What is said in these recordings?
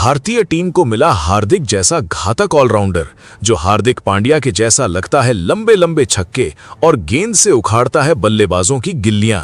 भारतीय टीम को मिला हार्दिक जैसा घातक ऑलराउंडर, जो हार्दिक पांड्या के जैसा लगता है लंबे लंबे छक्के और गेंद से उखाड़ता है बल्लेबाजों की गिल्लियां।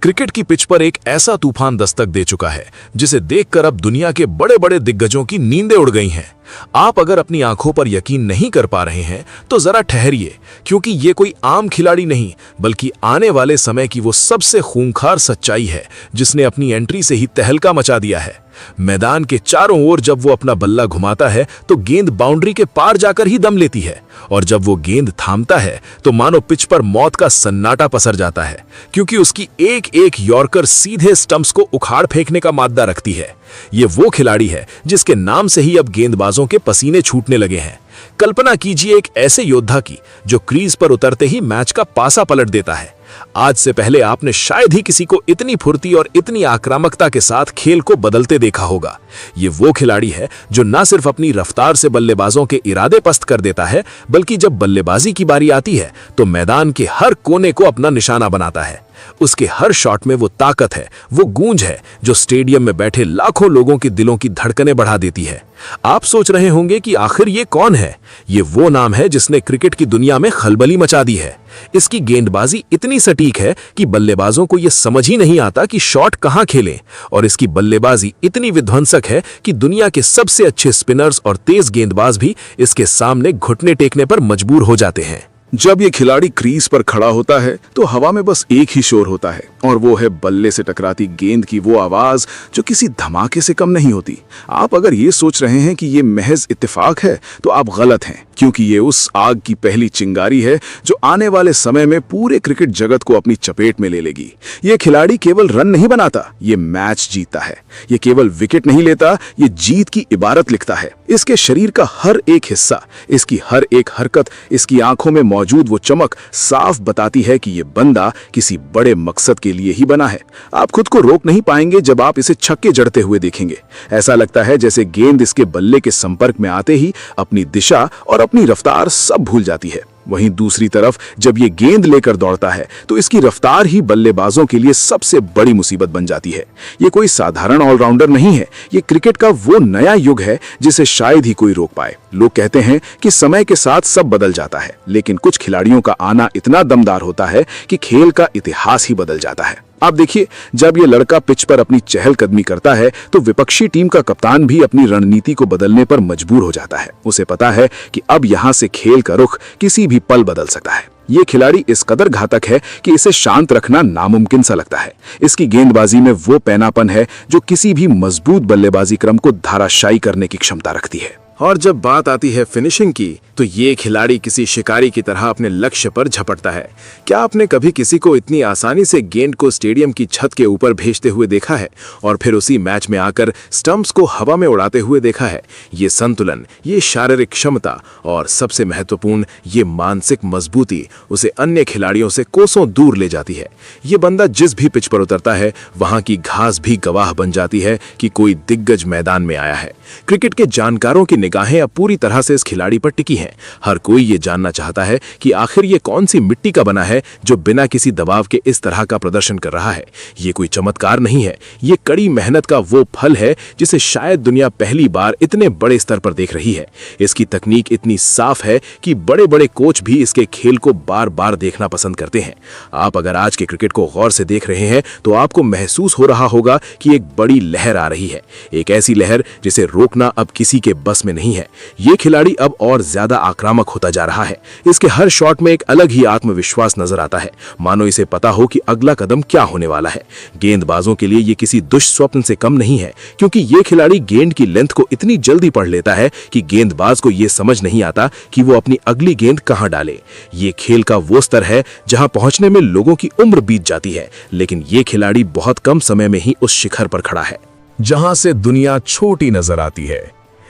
क्रिकेट की पिच पर एक ऐसा तूफान दस्तक दे चुका है जिसे देखकर अब दुनिया के बड़े बड़े दिग्गजों की नींदें उड़ गई हैं। आप अगर अपनी आंखों पर यकीन नहीं कर पा रहे हैं तो जरा ठहरिए, क्योंकि ये कोई आम खिलाड़ी नहीं बल्कि आने वाले समय की वो सबसे खूंखार सच्चाई है जिसने अपनी एंट्री से ही तहलका मचा दिया है। मैदान के चारों ओर जब वो अपना बल्ला घुमाता है तो गेंद बाउंड्री के पार जाकर ही दम लेती है, और जब वो गेंद थामता है तो मानो पिच पर मौत का सन्नाटा पसर जाता है, क्योंकि उसकी एक एक यॉर्कर सीधे स्टंप्स को उखाड़ फेंकने का मादा रखती है। ये वो खिलाड़ी है जिसके नाम से ही अब गेंदबाजों के पसीने छूटने लगे हैं। कल्पना कीजिए एक ऐसे योद्धा की जो क्रीज पर उतरते ही मैच का पासा पलट देता है। आज से पहले आपने शायद ही किसी को इतनी फुर्ती और इतनी आक्रामकता के साथ खेल को बदलते देखा होगा। ये वो खिलाड़ी है जो न सिर्फ अपनी रफ्तार से बल्लेबाजों के इरादे पस्त कर देता है, बल्कि जब बल्लेबाजी की बारी आती है तो मैदान के हर कोने को अपना निशाना बनाता है। उसके हर शॉट में वो ताकत है, वो गूंज है जो स्टेडियम में बैठे लाखों लोगों के दिलों की धड़कनें बढ़ा देती है। आप सोच रहे होंगे कि आखिर ये कौन है? ये वो नाम है जिसने क्रिकेट की दुनिया में खलबली मचा दी है। इसकी गेंदबाजी इतनी सटीक है कि बल्लेबाजों को यह समझ ही नहीं आता कि शॉट कहां खेलें, और इसकी बल्लेबाजी इतनी विध्वंसक है कि दुनिया के सबसे अच्छे स्पिनर्स और तेज गेंदबाज भी इसके सामने घुटने टेकने पर मजबूर हो जाते हैं। जब ये खिलाड़ी क्रीज पर खड़ा होता है तो हवा में बस एक ही शोर होता है, और वो है बल्ले से टकराती गेंद की वो आवाज जो किसी धमाके से कम नहीं होती। आप अगर ये सोच रहे हैं कि ये महज इत्तेफाक है तो आप गलत हैं, क्योंकि ये उस आग की पहली चिंगारी है जो आने वाले समय में पूरे क्रिकेट जगत को अपनी चपेट में ले लेगी। ये खिलाड़ी केवल रन नहीं बनाता, ये मैच जीतता है। ये केवल विकेट नहीं लेता, ये जीत की इबारत लिखता है। इसके शरीर का हर एक हिस्सा, इसकी हर एक हरकत, इसकी आंखों में मौजूद वो चमक साफ बताती है कि ये बंदा किसी बड़े मकसद के लिए ही बना है। आप खुद को रोक नहीं पाएंगे जब आप इसे छक्के जड़ते हुए देखेंगे। ऐसा लगता है जैसे गेंद इसके बल्ले के संपर्क में आते ही अपनी दिशा और अपनी रफ्तार सब भूल जाती है। वहीं दूसरी तरफ जब ये गेंद लेकर दौड़ता है तो इसकी रफ्तार ही बल्लेबाजों के लिए सबसे बड़ी मुसीबत बन जाती है। ये कोई साधारण ऑलराउंडर नहीं है, ये क्रिकेट का वो नया युग है जिसे शायद ही कोई रोक पाए। लोग कहते हैं कि समय के साथ सब बदल जाता है, लेकिन कुछ खिलाड़ियों का आना इतना दमदार होता है कि खेल का इतिहास ही बदल जाता है। आप देखिए, जब ये लड़का पिच पर अपनी चहलकदमी करता है तो विपक्षी टीम का कप्तान भी अपनी रणनीति को बदलने पर मजबूर हो जाता है। उसे पता है कि अब यहां से खेल का रुख किसी भी पल बदल सकता है। ये खिलाड़ी इस कदर घातक है कि इसे शांत रखना नामुमकिन सा लगता है। इसकी गेंदबाजी में वो पैनापन है जो किसी भी मजबूत बल्लेबाजी क्रम को धाराशायी करने की क्षमता रखती है। और जब बात आती है फिनिशिंग की तो ये खिलाड़ी किसी शिकारी की तरह अपने लक्ष्य पर झपटता है। क्या आपने कभी किसी को इतनी आसानी से गेंद को स्टेडियम की छत के ऊपर भेजते हुए देखा है और फिर उसी मैच में आकर स्टंप्स को हवा में उड़ाते हुए देखा है? ये संतुलन, ये शारीरिक क्षमता और सबसे महत्वपूर्ण ये मानसिक मजबूती उसे अन्य खिलाड़ियों से कोसों दूर ले जाती है। ये बंदा जिस भी पिच पर उतरता है वहां की घास भी गवाह बन जाती है कि कोई दिग्गज मैदान में आया है। क्रिकेट के जानकारों की निगाहें अब पूरी तरह से इस खिलाड़ी पर टिकी हैं। हर कोई ये जानना चाहता है कि आखिर ये कौन सी मिट्टी का बना है जो बिना किसी दबाव के इस तरह का प्रदर्शन कर रहा है। ये कोई चमत्कार नहीं है, ये कड़ी मेहनत का वो फल है जिसे शायद दुनिया पहली बार इतने बड़े स्तर पर देख रही है। इसकी तकनीक इतनी साफ है कि बड़े बड़े कोच भी इसके खेल को बार बार देखना पसंद करते हैं। आप अगर आज के क्रिकेट को गौर से देख रहे हैं तो आपको महसूस हो रहा होगा कि एक बड़ी लहर आ रही है, एक ऐसी लहर जिसे रोकना अब किसी के बस में नहीं है। ये खिलाड़ी अब और ज्यादा आक्रामक होता जा रहा है। इसके हर शॉट में एक अलग ही आत्मविश्वास नजर आता है, मानो इसे पता हो कि अगला कदम क्या होने वाला है। गेंदबाजों के लिए ये किसी दुष्स्वप्न से कम नहीं है, क्योंकि ये खिलाड़ी गेंद की लेंथ को इतनी जल्दी पढ़ लेता है कि गेंदबाज को ये समझ नहीं आता कि वो अपनी अगली गेंद कहां डाले। ये खेल का वो स्तर है जहां पहुंचने में लोगों की उम्र बीत जाती है, लेकिन ये खिलाड़ी बहुत कम समय में ही उस शिखर पर खड़ा है जहां से दुनिया छोटी नजर आती है।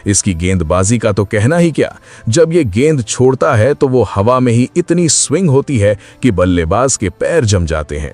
इसकी गेंदबाजी का तो कहना ही क्या, जब ये गेंद छोड़ता है तो वो हवा में ही इतनी स्विंग होती है कि बल्लेबाज के पैर जम जाते हैं।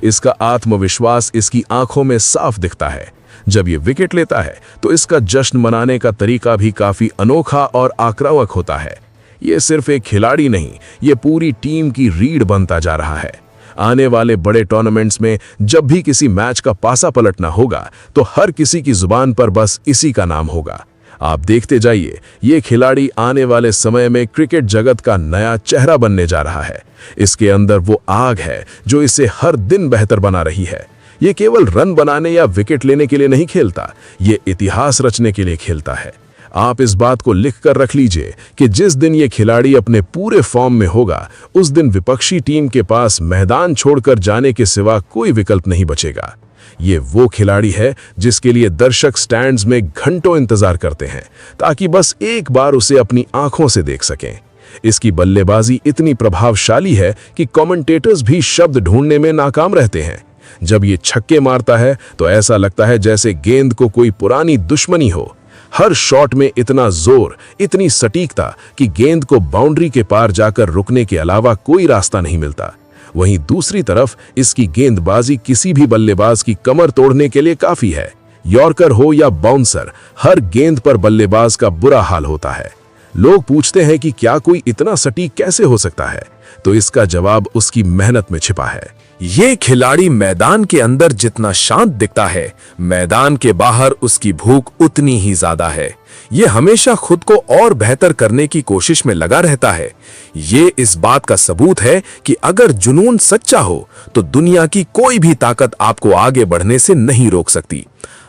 इसका आत्मविश्वास इसकी आंखों में साफ दिखता है। जब ये विकेट लेता है तो इसका जश्न मनाने का तरीका भी काफी अनोखा और आक्रामक होता है। ये सिर्फ एक खिलाड़ी नहीं, ये पूरी टीम की रीढ़ बनता जा रहा है। आने वाले बड़े टूर्नामेंट्स में जब भी किसी मैच का पासा पलटना होगा तो हर किसी की जुबान पर बस इसी का नाम होगा। आप देखते जाइए, ये खिलाड़ी आने वाले समय में क्रिकेट जगत का नया चेहरा बनने जा रहा है। इसके अंदर वो आग है जो इसे हर दिन बेहतर बना रही है। ये केवल रन बनाने या विकेट लेने के लिए नहीं खेलता, ये इतिहास रचने के लिए खेलता है। आप इस बात को लिख कर रख लीजिए कि जिस दिन ये खिलाड़ी अपने पूरे फॉर्म में होगा, उस दिन विपक्षी टीम के पास मैदान छोड़कर जाने के सिवा कोई विकल्प नहीं बचेगा। ये वो खिलाड़ी है जिसके लिए दर्शक स्टैंड्स में घंटों इंतजार करते हैं ताकि बस एक बार उसे अपनी आंखों से देख सकें। इसकी बल्लेबाजी इतनी प्रभावशाली है कि कमेंटेटर्स भी शब्द ढूंढने में नाकाम रहते हैं। जब ये छक्के मारता है तो ऐसा लगता है जैसे गेंद को कोई पुरानी दुश्मनी हो। हर शॉट में इतना जोर, इतनी सटीकता कि गेंद को बाउंड्री के पार जाकर रुकने के अलावा कोई रास्ता नहीं मिलता। वहीं दूसरी तरफ इसकी गेंदबाजी किसी भी बल्लेबाज की कमर तोड़ने के लिए काफी है। यॉर्कर हो या बाउंसर, हर गेंद पर बल्लेबाज का बुरा हाल होता है। लोग पूछते हैं कि क्या कोई इतना सटीक कैसे हो सकता है, तो इसका जवाब उसकी मेहनत में छिपा है। ये खिलाड़ी मैदान के अंदर जितना शांत दिखता है, मैदान के बाहर उसकी भूख उतनी ही ज्यादा है। ये हमेशा खुद को और बेहतर करने की कोशिश में लगा रहता है। ये इस बात का सबूत है कि अगर जुनून सच्चा हो तो दुनिया की कोई भी ताकत आपको आगे बढ़ने से नहीं रोक सकती।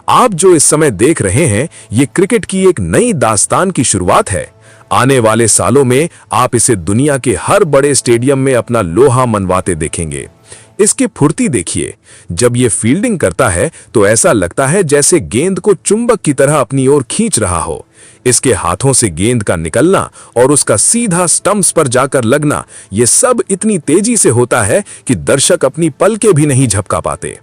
आप जो इस समय देख रहे हैं, ये क्रिकेट की एक नई दास्तान की शुरुआत है। आने वाले सालों में आप इसे दुनिया के हर बड़े स्टेडियम में अपना लोहा मनवाते देखेंगे। इसकी फुर्ती देखिए, जब ये फील्डिंग करता है तो ऐसा लगता है जैसे गेंद को चुंबक की तरह अपनी ओर खींच रहा हो। इसके हाथों से गेंद का निकलना और उसका सीधा स्टंप्स पर जाकर लगना, ये सब इतनी तेजी से होता है कि दर्शक अपनी पलकें भी नहीं झपका पाते।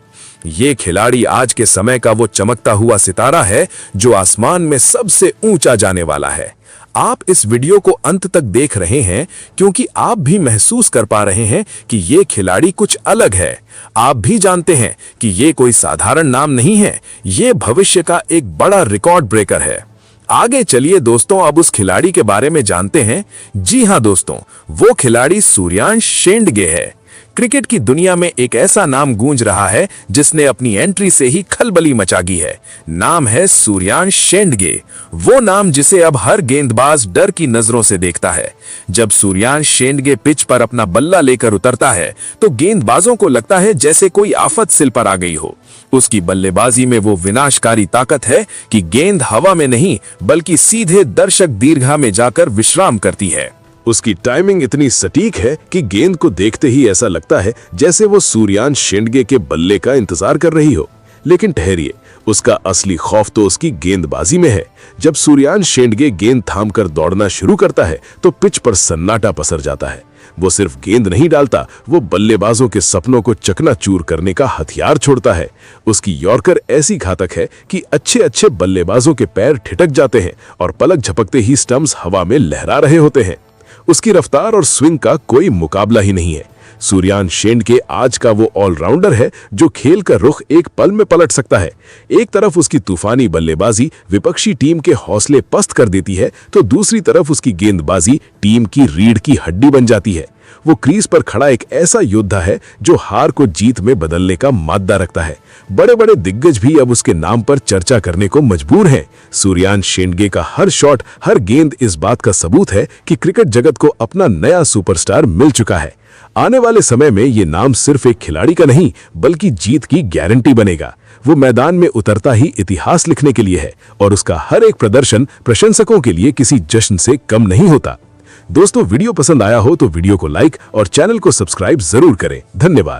ये खिलाड़ी आज के समय का वो चमकता हुआ सितारा है जो आसमान में सबसे ऊंचा जाने वाला है। आप इस वीडियो को अंत तक देख रहे हैं क्योंकि आप भी महसूस कर पा रहे हैं कि ये खिलाड़ी कुछ अलग है। आप भी जानते हैं कि ये कोई साधारण नाम नहीं है, ये भविष्य का एक बड़ा रिकॉर्ड ब्रेकर है। आगे चलिए दोस्तों, अब उस खिलाड़ी के बारे में जानते हैं। जी हां दोस्तों, वो खिलाड़ी सूर्यांश शेंडगे है। क्रिकेट की दुनिया में एक ऐसा नाम गूंज रहा है जिसने अपनी एंट्री से ही खलबली मचा दी है। नाम है सूर्यांश शेंडगे। वो नाम जिसे अब हर गेंदबाज डर की नजरों से देखता है। जब सूर्यांश शेंडगे पिच पर अपना बल्ला लेकर उतरता है तो गेंदबाजों को लगता है जैसे कोई आफत सिल पर आ गई हो। उसकी बल्लेबाजी में वो विनाशकारी ताकत है कि गेंद हवा में नहीं बल्कि सीधे दर्शक दीर्घा में जाकर विश्राम करती है। उसकी टाइमिंग इतनी सटीक है कि गेंद को देखते ही ऐसा लगता है जैसे वो सूर्यांश शेंडगे के बल्ले का इंतजार कर रही हो। लेकिन ठहरिए, उसका असली खौफ तो उसकी गेंदबाजी में है। जब सूर्यांश शेंडगे गेंद थामकर दौड़ना शुरू करता है तो पिच पर सन्नाटा पसर जाता है। वो सिर्फ गेंद नहीं डालता, वो बल्लेबाजों के सपनों को चकनाचूर करने का हथियार छोड़ता है। उसकी यॉर्कर ऐसी घातक है कि अच्छे अच्छे बल्लेबाजों के पैर ठिठक जाते हैं और पलक झपकते ही स्टंप्स हवा में लहरा रहे होते हैं। उसकी रफ्तार और स्विंग का कोई मुकाबला ही नहीं है। सूर्यांश शेंडगे आज का वो ऑलराउंडर है जो खेल का रुख एक पल में पलट सकता है। एक तरफ उसकी तूफानी बल्लेबाजी विपक्षी टीम के हौसले पस्त कर देती है तो दूसरी तरफ उसकी गेंदबाजी टीम की रीढ़ की हड्डी बन जाती है। वो क्रीज पर खड़ा एक ऐसा योद्धा है जो हार को जीत में बदलने का माद्दा रखता है। बड़े बड़े दिग्गज भी अब उसके नाम पर चर्चा करने को मजबूर हैं। सूर्यांश शेंडगे का हर शॉट, हर गेंद इस बात का सबूत है कि क्रिकेट जगत को अपना नया सुपरस्टार मिल चुका है। आने वाले समय में ये नाम सिर्फ एक खिलाड़ी का नहीं बल्कि जीत की गारंटी बनेगा। वो मैदान में उतरता ही इतिहास लिखने के लिए है और उसका हर एक प्रदर्शन प्रशंसकों के लिए किसी जश्न से कम नहीं होता। दोस्तों, वीडियो पसंद आया हो तो वीडियो को लाइक और चैनल को सब्सक्राइब जरूर करें। धन्यवाद।